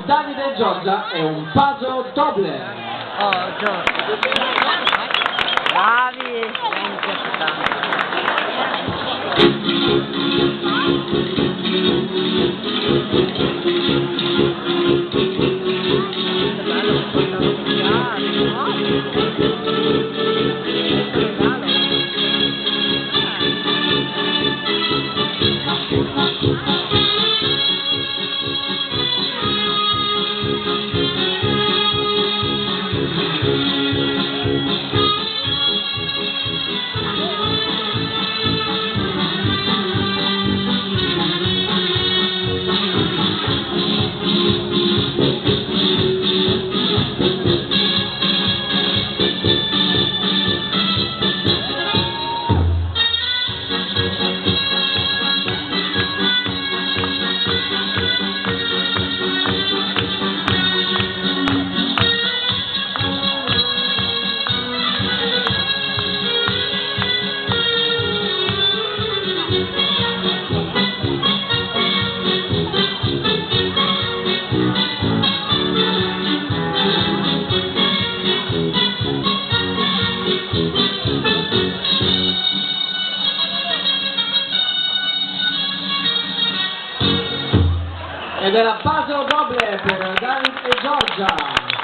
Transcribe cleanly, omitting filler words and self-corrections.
Davide e Giorgia è un puzzle doble. Oh, Giorgia. Bravi, mi piace Ed è la puzzle doble per Davide e Giorgia.